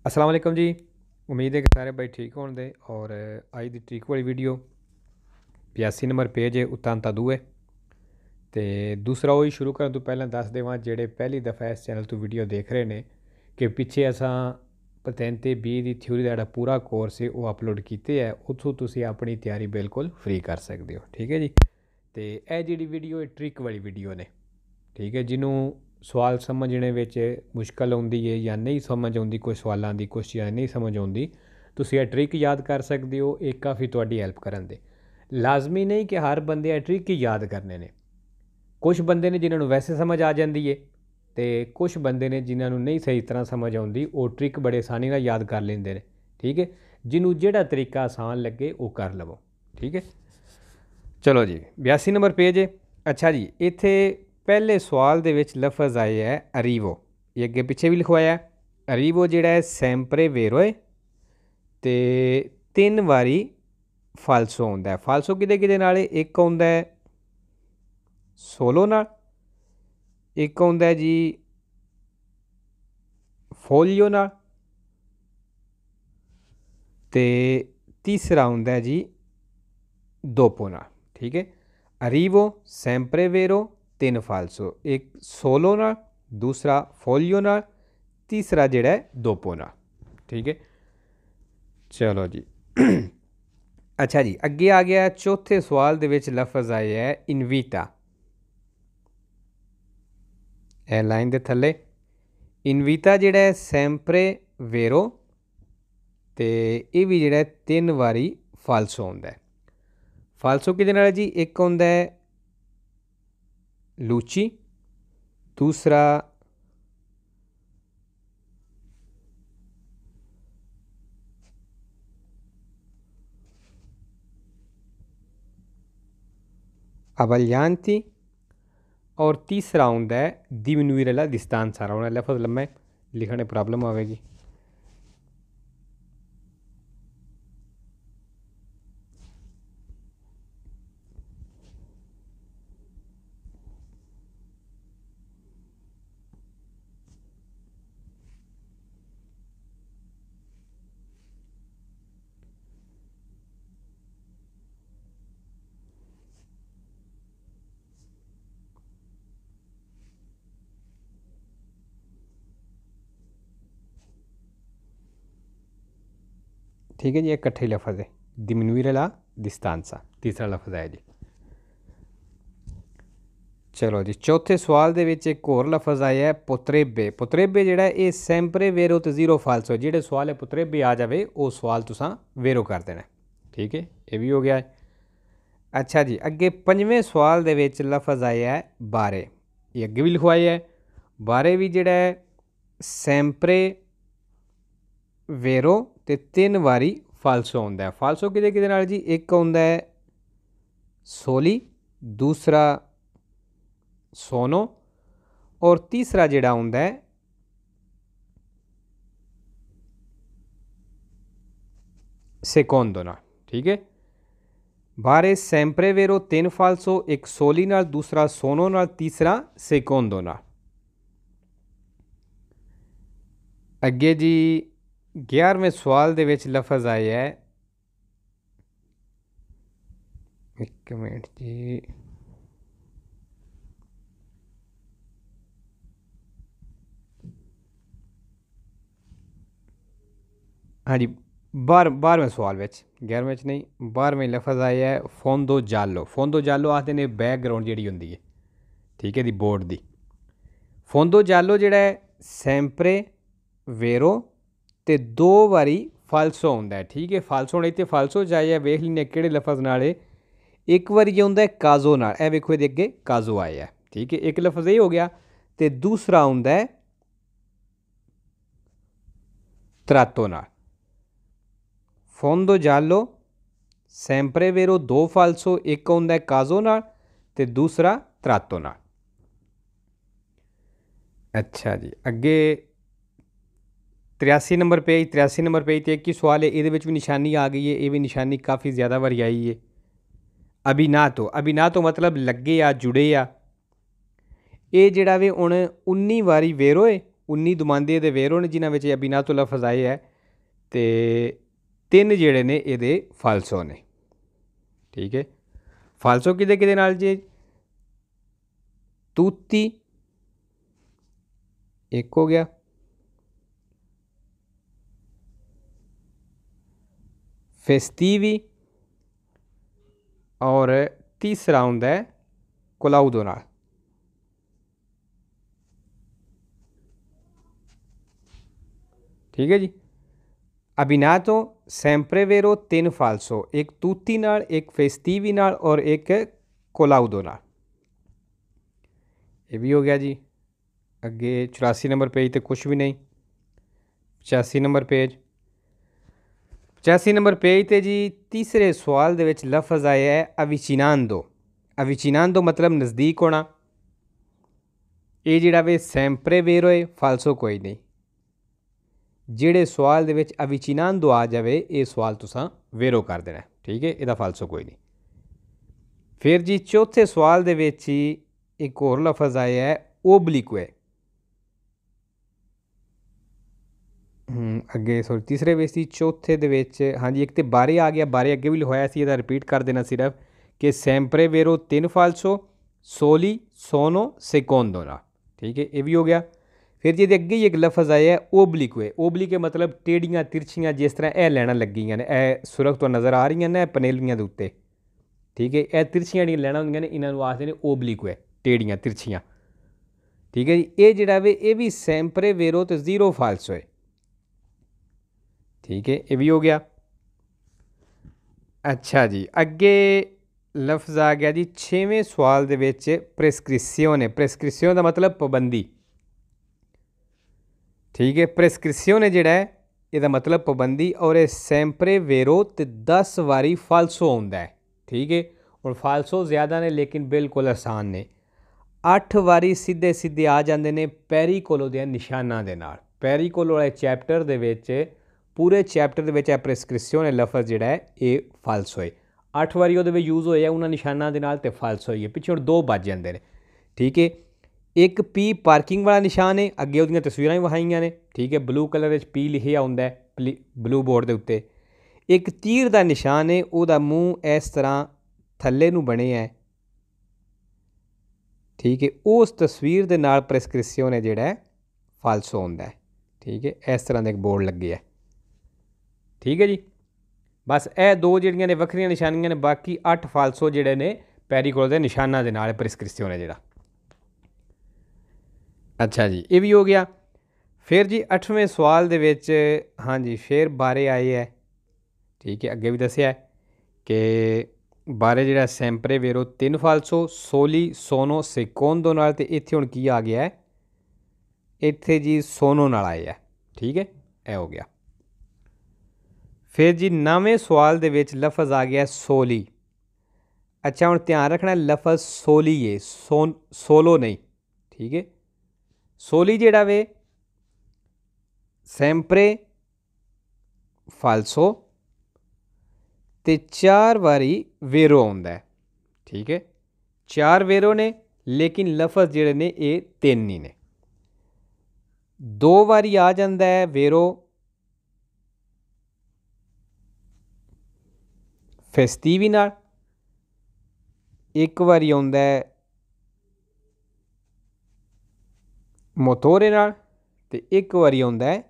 अस्सलाम वालेकुम जी। उम्मीद है कि सारे भाई ठीक होंगे। और अज की ट्रिक वाली वीडियो 82 नंबर पेज है उत्तां तदू है। तो दूसरा वही शुरू करने तो पहले दस देवां जेडे पहली दफ़ा इस चैनल तो वीडियो देख रहे हैं कि पिछे असां पतैन ते बी दी थ्योरी का जिहड़ा पूरा कोर्स है वो अपलोड किए है, उत्थों तुसीं अपनी तैयारी बिल्कुल फ्री कर सकते हो। ठीक है जी। तो यह जी वीडियो ट्रिक वाली वीडियो ने, ठीक है, जिन्हों सवाल समझने में मुश्किल आती है या नहीं समझ आती, कोई सवालों की कुछ चीज़ें नहीं समझ आती, तुसीं यह ट्रिक याद कर सकते हो। ये काफ़ी तुहाडी हैल्प करन दे। लाजमी नहीं कि हर बंदे यह ट्रिक ही याद करने ने। कुछ बंदे ने जिन्होंने वैसे समझ आ जाती है, तो कुछ बंदे ने जिन्होंने नहीं सही तरह समझ आती, वो ट्रिक बड़े आसानी नाल याद कर लेंदे ने। ठीक है, जिन्हों जिहड़ा तरीका आसान लगे वो कर लवो। ठीक है, चलो जी 82 नंबर पेज है। अच्छा जी, इत्थे पहले सवाल दे विच लफज आए है अरीवो, ये अगे पिछे भी लिखवाया है। अरीवो जिहड़ा है सैंपरे वेरो है, तो 3 वारी फालसो आउंदा है। फालसो किहदे किहदे नाल है? एक आउंदा है सोलो नाल, एक आउंदा है जी फोलियो नाल, ते तीसरा आउंदा है जी दोपो नाल। ठीक है, अरीवो सैंपरे वेरो 3 फालसो, एक सोलो नाल, दूसरा फोलियो नाल, तीसरा जिहड़ा है दोपो नाल। ठीक है, चलो जी। अच्छा जी, अगे आ गया चौथे सवाल दे विच लफज आए है इनवीटा। ए लाइन दे थले इनवीटा जिहड़ा है सैंपरे वेरो, तो ये भी जिहड़ा है 3 वारी फालसो आउंदा है। फालसो किहदे नाल जी? एक आउंदा है लूची, दूसरा अवलियांती, और तीसरा आउंदा है दिमिनुइरेला डिस्तांसा। होना लफज लम्मा है, लिखने प्रॉब्लम आएगी। ठीक है जी, एक कट्ठे लफज है दिमिनुइरेला डिस्तांसा, तीसरा लफज है जी। चलो जी, चौथे सवाल दे विच एक होर लफज आया है पोत्रेबे। पोत्रेबे जिहड़ा है ये सैंपरे वेरो तो जीरो फालसो, जिहड़े सवाल है पोत्रेबे आ जाए वो सवाल तुसां वेरो कर देना। ठीक है, ये भी हो गया है। अच्छा जी, अगे पंजवें सवाल दे विच लफज आया है बारे, ये अगे भी लिखवाया है। बारे भी जिहड़ा है सैंपरे वेरो ते 3 वारी फालसो आउंदा है। फालसो किहदे किहदे नाल जी? एक आउंदा है सोली, दूसरा सोनो, और तीसरा जिहड़ा आउंदा है सेकोंदो नाल। ठीक है, बारे सैंपरे वेरो 3 फालसो, एक सोली नाल, दूसरा सोनो नाल, तीसरा सेकोंदो नाल। अगे जी 11वें सवाल दे विच लफज आया है, एक मिनट जी, हाँ जी, 12वें सवाल में, 11वें नहीं 12वें लफज आया है फोंदो जालो। फोंदो जालो आखते ने बैकग्राउंड जी होंगी है, ठीक है, दी बोर्ड की। फोंदो जालो जिहड़ा है सैंपरे वेरो ते 2 वारी फालसो आउंदा है। ठीक है, फालसो होने इत्थे फालसो चाहिए, वेख लैने किहड़े लफज नाल है। एक बारी आउंदा है काजो नाल, ए वेखो इहदे अगे काजो आया है। ठीक है, एक लफज ये हो गया, तो दूसरा आउंदा है त्रातो नाल। फोंदो जालो सैंपरे वेरो 2 फालसो, एक आउंदा है काजो नाल ते दूसरा त्रातो नाल। अच्छा जी, अगे 83 नंबर पेज, 83 नंबर पेज तो एक ही सवाल है, ये भी निशानी आ गई है। ये भी निशानी काफ़ी ज़्यादा बारी आई है। अभी ना तो मतलब लगे या जुड़े या, ये जिहड़ा वे हुण 19 वारी वेरो है 19 दुमांदे दे वेरो ने जिन्हां विच अबीनातो लफज आए है ते 3 जिहड़े ने इहदे फालसो ने। ठीक है, फालसो किहदे किहदे नाल जी? तूती एक हो गया, फेस्टिवी और तीसरा हुंदा है कोलाउदो नाल। ठीक है जी, अबीनातो, सैंपरे वेरो, 3 फालसो, एक तूती नाल, एक फेस्टिवी नाल और एक कोलाउदो नाल। ये भी हो गया जी। अगे 84 नंबर पेज तो कुछ भी नहीं। 85 नंबर पेज, 85 नंबर पेज ते जी तीसरे सवाल दे विच लफज आया है अविचिनांदो। अविचिनांदो मतलब नज़दीक होना। ये जिहड़ा वे सैंपरे वेरो है, फालसो कोई नहीं। जिहड़े सवाल दे विच अविचिनांदो आ जावे ये सवाल तुसां वेरो कर देना। ठीक है, इहदा फालसो कोई नहीं। फिर जी चौथे सवाल दे विच ही एक होर लफज आया है ओबलिक्वे। अगे सॉरी तीसरे विच सी, चौथे दे विच हाँ जी एक तो बारे आ गया। बारे अगे भी लिखवाया सी, इहदा रिपीट कर देना सिर्फ कि सैंपरे वेरो 3 फालसो, सोली सोनो सेकोंदो ना। ठीक है, ये भी हो गया। फिर जी अगे ही एक लफज आया है ओबलिक्वे। ओबलिक्वे मतलब टेढ़ियां तिरछियां, जिस तरह यह लैना लगियां ने, यह सुरख तो नज़र आ रही ने पनेलियां दे उत्ते। ठीक है, यह तिरछियां जिहड़ियां लैना होंदियां ने इन्हां नूं आखदे ने ओबलिक्वे, टेढ़ियां तिरछियां। ठीक है जी, ये जिहड़ा वे ये भी सैंपरे वेरो तो 0 फालसो है। ठीक है, ये भी हो गया। अच्छा जी, अगे लफ्ज़ आ गया जी 6वें सवाल दे विच प्रेस्क्रिप्शियोने। प्रेस्क्रिप्शियोन का मतलब पाबंदी। ठीक है, प्रेस्क्रिप्शियोने जिहड़ा है इसदा मतलब पाबंदी और ये सैंपरे वेरो ते 10 वारी फालसो आउंदा है। ठीक है, और फालसो ज़्यादा ने लेकिन बिल्कुल आसान ने। 8 वारी सीधे सीधे आ जाते हैं पेरिकोलो दे निशानां दे नाल। पेरिकोलो वाले चैप्टर दे विच पूरे चैप्टर दे विच प्रेस्क्रिप्शियोने लफज जिहड़ा है ये फालसो है। 8 वारी उहदे विच यूज़ होया उन्हां निशानां दे नाल ते फालसो होई है। पिछे हुण 2 बच जाते हैं। ठीक है, एक पी पार्किंग वाला निशान है, अगे उहदियां तस्वीरां भी वहाइयां ने। ठीक है, ब्लू कलर पी लिखिया हुंदा है ब्लू बोर्ड के उत्ते। एक तीर का निशान है, उहदा मूँह इस तरह थल्ले नूं बनिया है। ठीक है, उस तस्वीर के नाल प्रेस्क्रिप्शियोने जिहड़ा है फालसो होंदा है। ठीक है, इस तरह का एक बोर्ड लगे है। ठीक है जी, बस यह 2 जिहड़ियां ने वक्रियां निशानियां ने, बाकी 8 फालसो जिहड़े ने पेरिकोलो के निशानां दे नाल प्रेस्क्रिप्शियोने जिहड़ा। अच्छा जी, ये भी हो गया। फिर जी 8वें सवाल दे विच हाँ जी फिर बारे आए है। ठीक है, अगे भी दसिया है कि बारे जिहड़ा सैंपरे वेरो 3 फालसो, सोली सोनो सेकोंदो नाल, ते इत्थे हुण की आ गया है, इत्थे जी सोनो नाल आया है। ठीक है, यह हो गया। फिर जी 9वें सवाल दे विच लफज आ गया सोली। अच्छा हुण ध्यान रखना लफज सोली है, सोलो नहीं। ठीक है, सोली जिहड़ा वे सैंपरे फालसो ते 4 वारी वेरो आउंदा है। ठीक है, 4 वेरो ने लेकिन लफज जिहड़े ने ये 3 ही ने। 2 वारी आ जाता है वेरो फेस्टिवी नाल, एक वारी आउंदा है मोतोरे नाल, ते एक वारी आउंदा है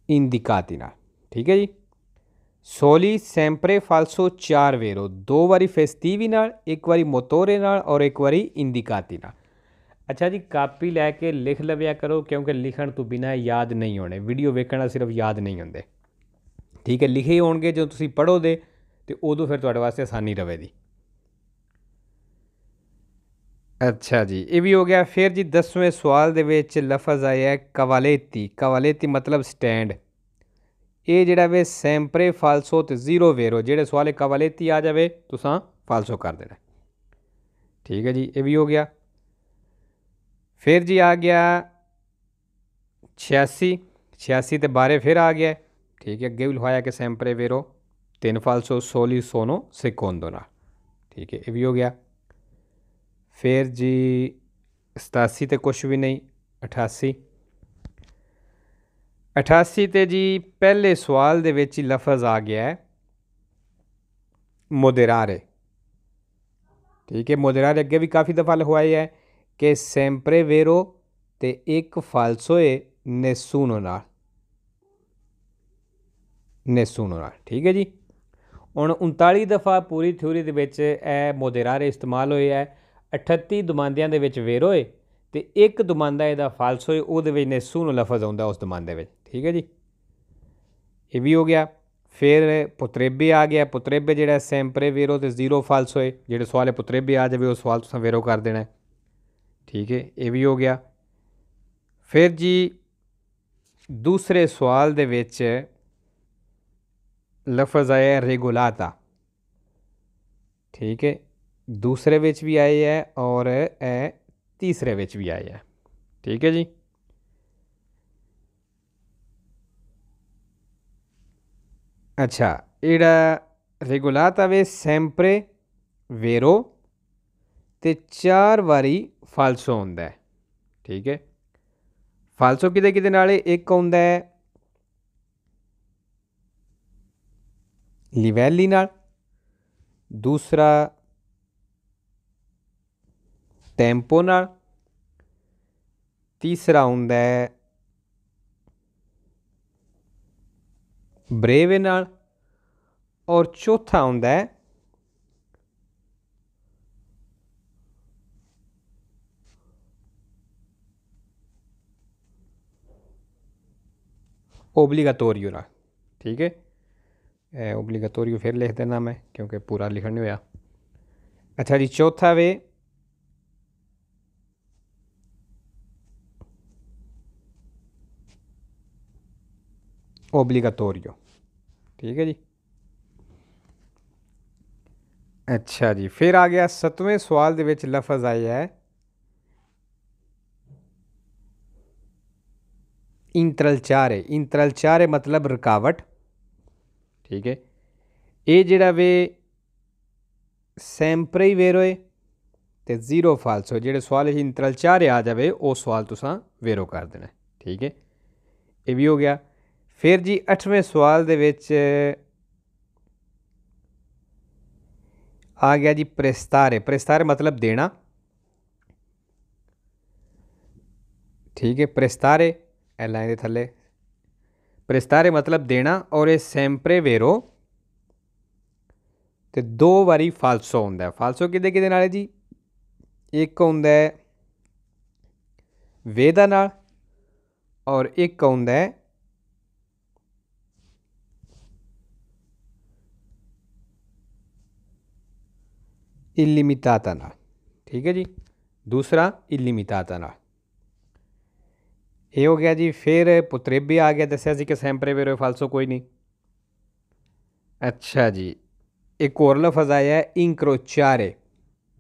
इंदिकाती नाल। ठीक है जी, सोली सैंपरे फालसो 4 वेरो, 2 वारी फेस्टिवी नाल, एक वारी मोतोरे नाल और एक वारी इंदिकाती नाल। अच्छा जी, कापी लैके लिख लव्या करो क्योंकि लिखण तो बिना याद नहीं होने। वीडियो वेखण सिर्फ याद नहीं होंदे। ठीक है, लिखे होणगे जो तुसीं पढ़ोगे तो उदों फिर तुहाडे वास्ते आसानी रहेगी। अच्छा जी, ये भी हो गया। फिर जी 10वें सवाल दे विच लफज आया है कवालेती। कवालेती मतलब स्टैंड। ये जिहड़ा वे सैंपरे फालसो ते 0 वेरो, जिहड़े सवाल कवालेती आ जाए तुसां फालसो कर देना। ठीक है जी, ये भी हो गया। फिर जी आ गया 86। 86 ते बारे फिर आ गया। ठीक है, अगे भी लिखवाया कि सैंपरे वेरो 3 फालसो, सोली सोनो सेकोंदो ना। ठीक है, ये भी हो गया। फिर जी 87 तो कुछ भी नहीं, 88। 88 ते जी पहले सवाल दे विच लफज आ गया है मोदेरारे। ठीक है, मोदेरारे अगे भी काफ़ी दफ़ा लिखवाया है कि सैंपरे वेरो ते एक फालसोए नेसूनो नाल, नेसूनो नाल। ठीक है जी, हुण 39 दफ़ा पूरी थ्योरी दे विच मोदेरारे इस्तेमाल होए है। 38 दुमांदियां दे विच वेरो है ते एक दुमांदा इहदा फालसो है, उहदे विच नेसूनो लफज आउंदा उस दुमांदे विच। ठीक है जी, ये भी हो गया। फिर पुत्रेबे आ गया। पुत्रेबे जेह्ड़ा सैंपरे वेरो ते जीरो फालसो है, जेह्ड़े सवाल पुत्रेबे आ जाए उस सवाल तुसां वेरो कर देना है। ठीक है, ये भी हो गया। फिर जी दूसरे सवाल दे विच लफज आया रेगुलाता। ठीक है, दूसरे विच भी आए है और तीसरे विच भी आए है। ठीक है जी, अच्छा एड़ा रेगुलाता वे सैंपरे वेरो ते 4 वारी फालसो होंदा है। ठीक है, फालसो किदे किदे नाल है? एक होंदा है लिवैली नाल, दूसरा टैंपो नाल, तीसरा होंदा है ब्रेवे नाल और चौथा होंदा है ओब्लीगातोरियो नाल। ठीक है, ओब्लीगातोरियो फिर लिख देना मैं क्योंकि पूरा लिखन नहीं होया। अच्छा जी, चौथा वे ओब्लीगातोरियो। ठीक है जी, अच्छा जी, फिर आ गया 7वें सवाल दे विच लफज आया है इंत्रलचारे। इंत्रलचारे मतलब रुकावट। ठीक है, ये जेड़ा वे सैंपरे वेरो है ते जीरो फालसो, जेड़े सवाल इंत्रलचारे आ जाए वो सवाल तुसां वेरो कर देना। ठीक है, ये भी हो गया। फिर जी 8वें सवाल दे विच आ गया जी प्रेस्तारे। प्रेस्तारे मतलब देना। ठीक है, प्रेस्तारे ए लाइन दे थल्ले प्रेस्तारे मतलब देना और ये सैंपरे वेरो ते 2 वारी फालसो होंदा है। फालसो किदे किदे नाल है जी? एक होंदा है वेदा नाल और एक होंदा है इलिमिताता नाल। ठीक है जी, दूसरा इलिमिताता नाल। ये हो गया जी। फिर पुत्रेबे आ गया, दसिया सी कि सैंपरे वेरो फालसो कोई नहीं। अच्छा जी, एक और लफज आया है इंक्रोचारे।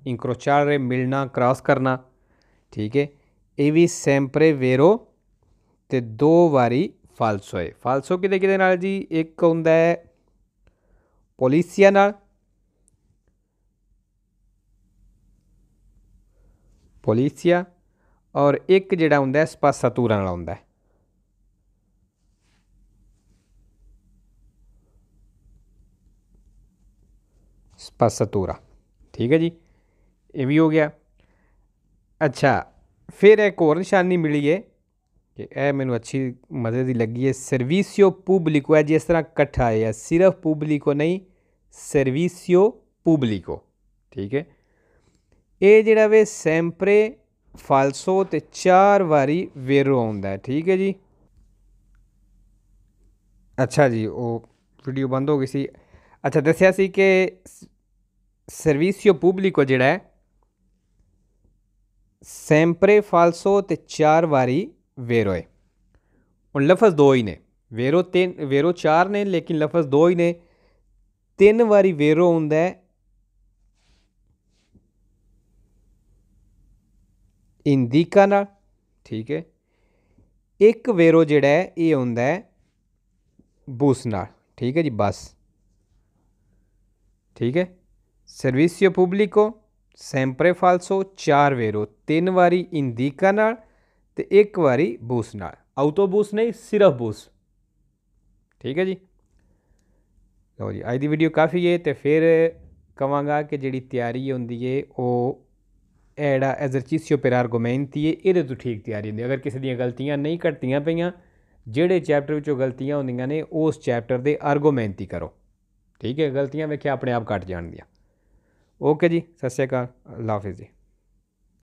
इंक्रोचारे मिलना, क्रॉस करना। ठीक है, ये भी सैंपरे वेरो ते 2 वारी फालसो है। फालसो किदे किदे नाल जी? एक होंदा है पोलिसिया नाल, पोलिसिया और एक जिहड़ा होंदा है स्पासातूरा नाल होंदा है। स्पासातूरा। ठीक है जी, ये भी हो गया। अच्छा, फिर एक और निशानी मिली है कि यह मैनू अच्छी मज़े की लगी है, सर्विसियो पुबलिको है। जिस तरह कट्ठा है, सिर्फ पुबलिको नहीं, सर्विसियो पुबलिको। ठीक है, ये जिहड़ा वे सैंपरे फालसो ते 4 वारी वेरो आउंदा है। ठीक है जी, अच्छा जी, वो वीडियो बंद हो गई सी। अच्छा, दसिया सी कि सर्विसियो पुबलिको जिहड़ा है सैंपरे फालसो ते 4 वारी वेरो है। हुण लफज 2 ही ने, वेरो 3, वेरो 4 ने लेकिन लफज 2 ही ने। 3 वारी वेरो होंदा है इंदिका नाल। ठीक है, एक वेरो जिहड़ा है ये होंदा है बुस नाल। ठीक है जी, बस। ठीक है, सर्विसियो पुबलिको ਸੈਂਪਰੇ ਫਾਲਸੋ 4 ਵੇਰੋ 3 ਵਾਰੀ ਇੰਡੀਕਾ ਨਾਲ ਤੇ 1 ਵਾਰੀ ਬੂਸ ਨਾਲ, ਆਊਟੋ ਬੂਸ ਨਹੀਂ ਸਿਰਫ ਬੂਸ। ਠੀਕ ਹੈ ਜੀ। ਲਓ ਜੀ ਅੱਜ ਦੀ ਵੀਡੀਓ ਕਾਫੀ ਹੈ। ਤੇ ਫਿਰ ਕਹਾਂਗਾ ਕਿ ਜਿਹੜੀ ਤਿਆਰੀ ਹੁੰਦੀ ਹੈ ਉਹ ਜਿਹੜਾ ਐਜ਼ਰਚੀਸੀਓ per argomenti ਹੈ ਇਹਦੇ ਤੋਂ ਠੀਕ ਤਿਆਰੀ ਹੁੰਦੀ। ਅਗਰ ਕਿਸੇ ਦੀਆਂ ਗਲਤੀਆਂ ਨਹੀਂ ਘਟੀਆਂ ਪਈਆਂ, ਜਿਹੜੇ ਚੈਪਟਰ ਵਿੱਚੋਂ ਗਲਤੀਆਂ ਹੁੰਦੀਆਂ ਨੇ ਉਸ ਚੈਪਟਰ ਦੇ ਆਰਗੂਮੈਂਟ ਕਰੋ। ਠੀਕ ਹੈ, ਗਲਤੀਆਂ ਵੇਖਿਆ ਆਪਣੇ ਆਪ ਘਟ ਜਾਣਗੀਆਂ। ਓਕੇ ਜੀ, ਸਤਿ ਸ਼੍ਰੀ ਅਕਾਲ, ਅੱਲਾ ਹਾਫਿਜ਼ ਜੀ।